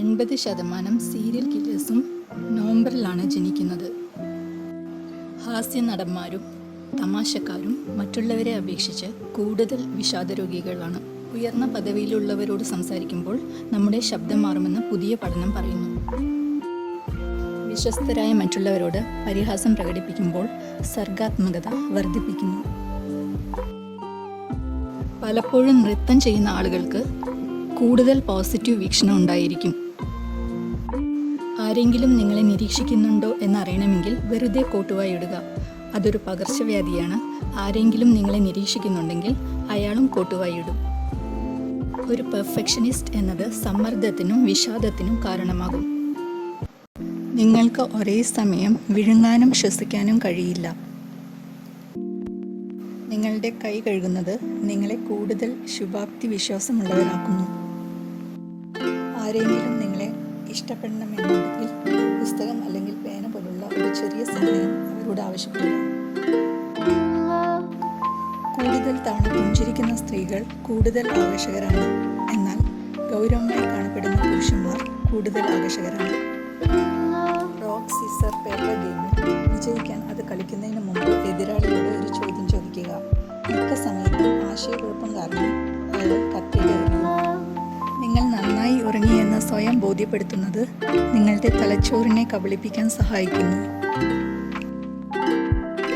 80% serial കില്ലേഴ്സും നവംബറിലാണ് ജനിക്കുന്നത്. ഹാസ്യ നടന്മാരും തമാശക്കാരും മറ്റുള്ളവരെ അപേക്ഷിച്ച് കൂടുതൽ വിഷാദരോഗികളാണ്. ഉയർന്ന പദവിയിലുള്ളവരോട് സംസാരിക്കുമ്പോൾ നമ്മുടെ ശബ്ദം മാറുമെന്ന് പുതിയ പഠനം പറയുന്നു. വിശ്വസ്തരായ മറ്റുള്ളവരോട് പരിഹാസം പ്രകടിപ്പിക്കുമ്പോൾ സർഗാത്മകത വർദ്ധിപ്പിക്കുന്നു. പലപ്പോഴും നൃത്തം ചെയ്യുന്ന ആളുകൾക്ക് കൂടുതൽ പോസിറ്റീവ് വീക്ഷണം ഉണ്ടായിരിക്കും. ആരെങ്കിലും നിങ്ങളെ നിരീക്ഷിക്കുന്നുണ്ടോ എന്നറിയണമെങ്കിൽ വെറുതെ കോട്ടുവായി ഇടുക. അതൊരു പകർച്ചവ്യാധിയാണ്. ആരെങ്കിലും നിങ്ങളെ നിരീക്ഷിക്കുന്നുണ്ടെങ്കിൽ അയാളും കോട്ടുവായി ഇടും. ഒരു പെർഫെക്ഷനിസ്റ്റ് എന്നത് സമ്മർദ്ദത്തിനും വിഷാദത്തിനും കാരണമാകും. നിങ്ങൾക്ക് ഒരേ സമയം വിഴുങ്ങാനും ശ്വസിക്കാനും കഴിയില്ല. നിങ്ങളുടെ കൈ കഴുകുന്നത് നിങ്ങളെ കൂടുതൽ ശുഭാപ്തി വിശ്വാസമുള്ളവരാക്കുന്നു. ആരെങ്കിലും നിങ്ങളെ ഇഷ്ടപ്പെടണമെന്നുണ്ടെങ്കിൽ പുസ്തകം അല്ലെങ്കിൽ പേന പോലുള്ള ഒരു ചെറിയ സഹായം അവരോട് ആവശ്യപ്പെടുക. കൂടുതൽ തവണ പുഞ്ചിരിക്കുന്ന സ്ത്രീകൾ കൂടുതൽ ആകർഷകരാണ്. എന്നാൽ ഗൗരവമായി കാണപ്പെടുന്ന പുരുഷന്മാർ കൂടുതൽ ആകർഷകരാണ്. റോക്ക് സീസർ പേപ്പർ ഗെയിമിൽ വിജയിക്കാൻ അത് കളിക്കുന്നതിന് മുമ്പ് എതിരാളിയോട് ഒരു ചോദ്യം ചോദിക്കുക. മിക്ക സമയത്തും ആശയക്കുഴപ്പം കാരണം അയാൾ കത്തിയുടെ എറിയും. നിങ്ങൾ നന്നായി ഉറങ്ങിയെന്ന് സ്വയം ബോധ്യപ്പെടുത്തുന്നത് നിങ്ങളുടെ തലച്ചോറിനെ കബളിപ്പിക്കാൻ സഹായിക്കുന്നു.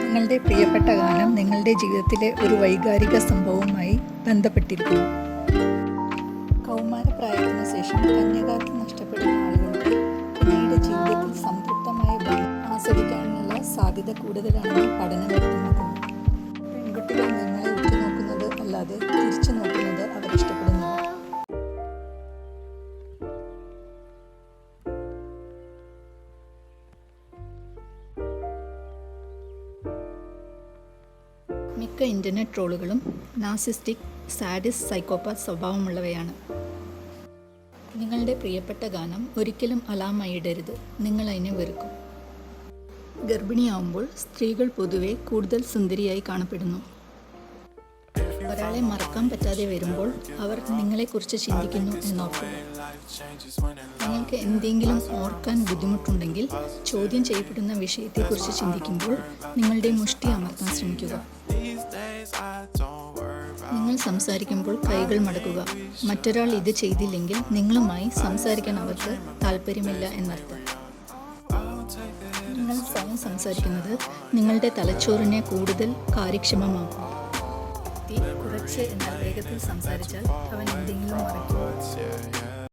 നിങ്ങളുടെ പ്രിയപ്പെട്ട ഗാനം നിങ്ങളുടെ ജീവിതത്തിലെ ഒരു വൈകാരിക സംഭവവുമായി ബന്ധപ്പെട്ടിരിക്കുന്നു. കൗമാരപ്രായത്തിന് ശേഷം കന്യകാത്വം നഷ്ടപ്പെടുന്ന ആളുകൾക്ക് പിന്നീട് ജീവിതത്തിൽ സംതൃപ്തമായ ബന്ധം ആസ്വദിക്കാനുള്ള സാധ്യത കൂടുതലാണെന്ന് പഠനം വ്യക്തമാക്കുന്നു. പെൺകുട്ടികൾ നിങ്ങളെ ഉറ്റുനോക്കുന്നത് അല്ലാതെ തിരിച്ചു നോക്കുന്നത് അവർ ഇഷ്ടപ്പെടുന്നില്ല. മിക്ക ഇൻ്റർനെറ്റ് ട്രോളുകളും നാർസിസ്റ്റിക്, സാഡിസ്റ്റ്, സൈക്കോപാത്ത് സ്വഭാവമുള്ളവയാണ്. നിങ്ങളുടെ പ്രിയപ്പെട്ട ഗാനം ഒരിക്കലും അലാമായി ഇടരുത്. നിങ്ങൾ അതിനെ വെറുക്കും. ഗർഭിണിയാവുമ്പോൾ സ്ത്രീകൾ പൊതുവെ കൂടുതൽ സുന്ദരിയായി കാണപ്പെടുന്നു. ഒരാളെ മറക്കാൻ പറ്റാതെ വരുമ്പോൾ അവർ നിങ്ങളെക്കുറിച്ച് ചിന്തിക്കുന്നു എന്നോർക്കുക. നിങ്ങൾക്ക് എന്തെങ്കിലും ഓർക്കാൻ ബുദ്ധിമുട്ടുണ്ടെങ്കിൽ ചോദ്യം ചെയ്യപ്പെടുന്ന വിഷയത്തെക്കുറിച്ച് ചിന്തിക്കുമ്പോൾ നിങ്ങളുടെ മുഷ്ടി അമർത്താൻ ശ്രമിക്കുക. നിങ്ങൾ സംസാരിക്കുമ്പോൾ കൈകൾ മടക്കുക. മറ്റൊരാൾ ഇത് ചെയ്തില്ലെങ്കിൽ നിങ്ങളുമായി സംസാരിക്കാൻ അവർക്ക് താല്പര്യമില്ല എന്നർത്ഥം. നിങ്ങൾ സ്വയം സംസാരിക്കുന്നത് നിങ്ങളുടെ തലച്ചോറിനെ കൂടുതൽ കാര്യക്ഷമമാക്കും. കുറച്ച് എന്നാൽ വേഗത്തിൽ സംസാരിച്ചാൽ അവൻ എന്തെങ്കിലും മറക്കും.